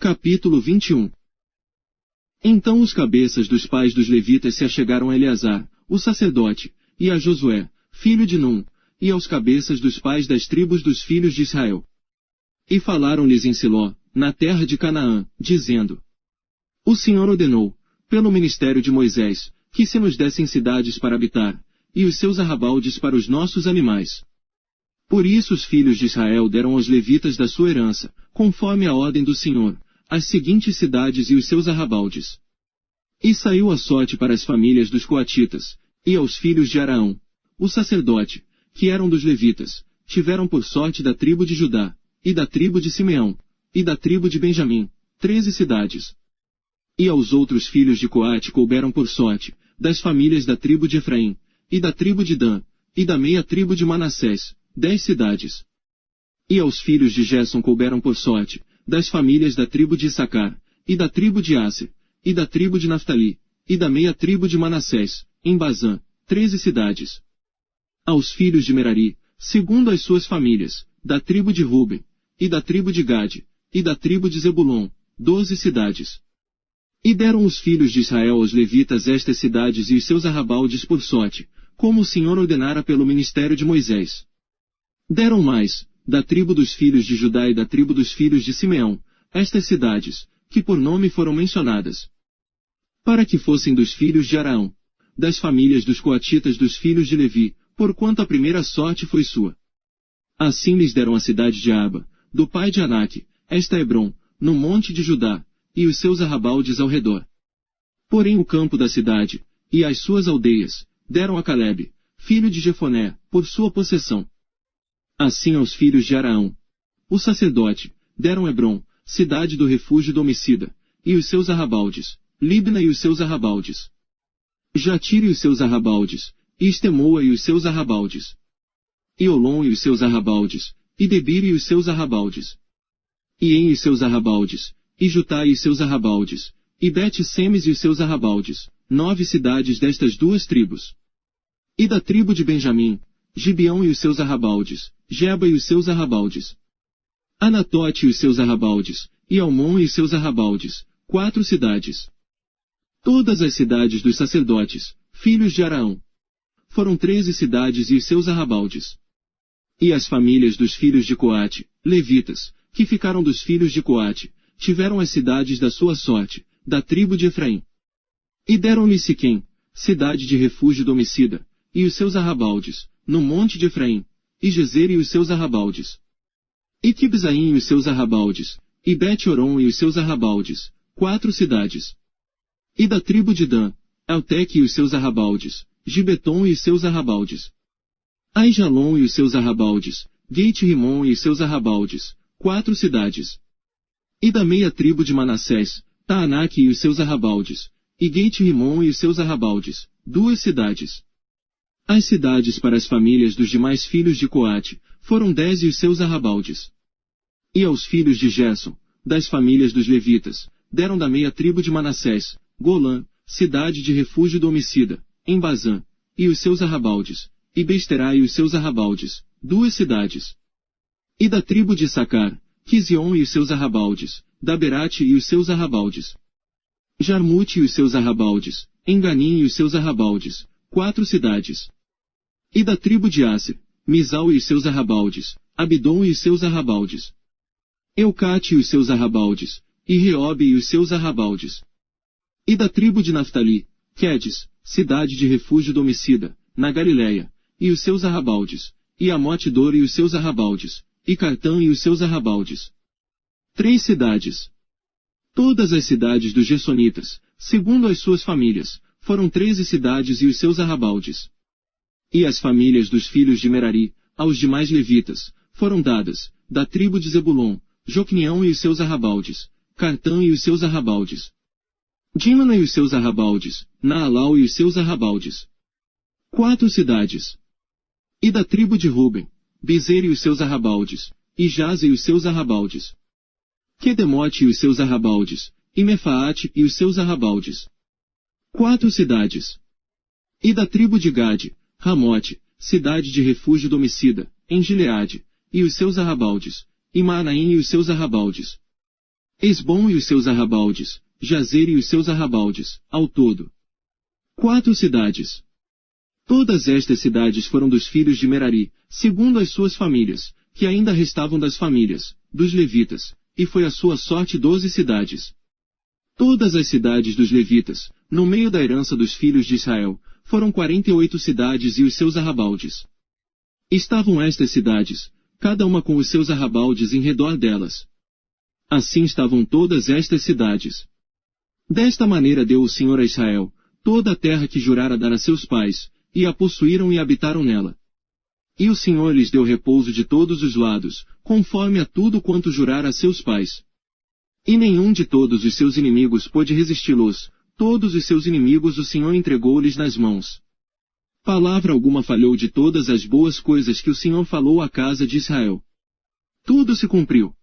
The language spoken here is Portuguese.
Capítulo 21. Então os cabeças dos pais dos levitas se achegaram a Eleazar, o sacerdote, e a Josué, filho de Num, e aos cabeças dos pais das tribos dos filhos de Israel. E falaram-lhes em Siló, na terra de Canaã, dizendo: O Senhor ordenou, pelo ministério de Moisés, que se nos dessem cidades para habitar, e os seus arrabaldes para os nossos animais. Por isso os filhos de Israel deram aos levitas da sua herança, conforme a ordem do Senhor, as seguintes cidades e os seus arrabaldes. E saiu a sorte para as famílias dos coatitas, e aos filhos de Araão, o sacerdote, que eram dos levitas, tiveram por sorte da tribo de Judá, e da tribo de Simeão, e da tribo de Benjamim, 13 cidades. E aos outros filhos de Coate couberam por sorte, das famílias da tribo de Efraim, e da tribo de Dan, e da meia tribo de Manassés, 10 cidades. E aos filhos de Gerson couberam por sorte, das famílias da tribo de Issacar, e da tribo de Asser, e da tribo de Naftali, e da meia tribo de Manassés, em Bazã, 13 cidades. Aos filhos de Merari, segundo as suas famílias, da tribo de Ruben, e da tribo de Gade, e da tribo de Zebulon, 12 cidades. E deram os filhos de Israel aos levitas estas cidades e os seus arrabaldes por sorte, como o Senhor ordenara pelo ministério de Moisés. Deram mais, da tribo dos filhos de Judá e da tribo dos filhos de Simeão, estas cidades, que por nome foram mencionadas, para que fossem dos filhos de Araão, das famílias dos coatitas dos filhos de Levi, porquanto a primeira sorte foi sua. Assim lhes deram a cidade de Aba, do pai de Anaque, esta Hebrom, no monte de Judá, e os seus arrabaldes ao redor. Porém o campo da cidade, e as suas aldeias, deram a Calebe, filho de Jefoné, por sua possessão. Assim aos filhos de Araão, o sacerdote, deram Hebrom, cidade do refúgio do homicida, e os seus arrabaldes, Libna e os seus arrabaldes, Jatire e os seus arrabaldes, e Estemoa e os seus arrabaldes, e Olom e os seus arrabaldes, e Debir e os seus arrabaldes, e En e os seus arrabaldes, e Jutá e os seus arrabaldes, e Bet-Semes e os seus arrabaldes, 9 cidades destas duas tribos. E da tribo de Benjamim, Gibeão e os seus arrabaldes, Geba e os seus arrabaldes, Anatote e os seus arrabaldes, e Almon e os seus arrabaldes, 4 cidades. Todas as cidades dos sacerdotes, filhos de Araão, foram 13 cidades e os seus arrabaldes. E as famílias dos filhos de Coate, levitas, que ficaram dos filhos de Coate, tiveram as cidades da sua sorte, da tribo de Efraim. E deram-lhe Siquém, cidade de refúgio do homicida, e os seus arrabaldes, no monte de Efraim, e Gezer e os seus arrabaldes, e Quibzaim e os seus arrabaldes, e Bet-Oron e os seus arrabaldes, 4 cidades. E da tribo de Dan, Elteque e os seus arrabaldes, Gibeton e os seus arrabaldes, Aijalon e os seus arrabaldes, Geit-Rimon e os seus arrabaldes, 4 cidades. E da meia tribo de Manassés, Taanaque e os seus arrabaldes, e Geit-Rimon e os seus arrabaldes, 2 cidades. As cidades para as famílias dos demais filhos de Coate, foram 10 e os seus arrabaldes. E aos filhos de Gerson, das famílias dos levitas, deram da meia tribo de Manassés, Golã, cidade de refúgio do homicida, em Bazã, e os seus arrabaldes, e Besterá e os seus arrabaldes, 2 cidades. E da tribo de Issacar, Quizion e os seus arrabaldes, Daberate e os seus arrabaldes, Jarmute e os seus arrabaldes, Enganim e os seus arrabaldes, 4 cidades. E da tribo de Asser, Misal e os seus arrabaldes, Abidom e os seus arrabaldes, Eucate e os seus arrabaldes, e Reobe e os seus arrabaldes. E da tribo de Naftali, Quedes, cidade de refúgio do homicida, na Galiléia, e os seus arrabaldes, e Amote-Dor e os seus arrabaldes, e Cartã e os seus arrabaldes. 3 cidades. Todas as cidades dos Gersonitas, segundo as suas famílias, foram 13 cidades e os seus arrabaldes. E as famílias dos filhos de Merari, aos demais levitas, foram dadas, da tribo de Zebulon, Jocneão e os seus arrabaldes, Cartã e os seus arrabaldes, Dímana e os seus arrabaldes, Naalau e os seus arrabaldes. 4 cidades. E da tribo de Ruben, Bezer e os seus arrabaldes, e Jaz e os seus arrabaldes, Quedemote e os seus arrabaldes, e Mefaate e os seus arrabaldes. 4 cidades. E da tribo de Gade, Ramote, cidade de refúgio do homicida, em Gileade, e os seus arrabaldes, e Maanaim e os seus arrabaldes. Esbom e os seus arrabaldes, Jazer e os seus arrabaldes, ao todo 4 cidades. Todas estas cidades foram dos filhos de Merari, segundo as suas famílias, que ainda restavam das famílias dos levitas, e foi a sua sorte 12 cidades. Todas as cidades dos levitas, no meio da herança dos filhos de Israel, foram 48 cidades e os seus arrabaldes. Estavam estas cidades, cada uma com os seus arrabaldes em redor delas. Assim estavam todas estas cidades. Desta maneira deu o Senhor a Israel toda a terra que jurara dar a seus pais, e a possuíram e habitaram nela. E o Senhor lhes deu repouso de todos os lados, conforme a tudo quanto jurara a seus pais. E nenhum de todos os seus inimigos pôde resisti-los, todos os seus inimigos o Senhor entregou-lhes nas mãos. Palavra alguma falhou de todas as boas coisas que o Senhor falou à casa de Israel. Tudo se cumpriu.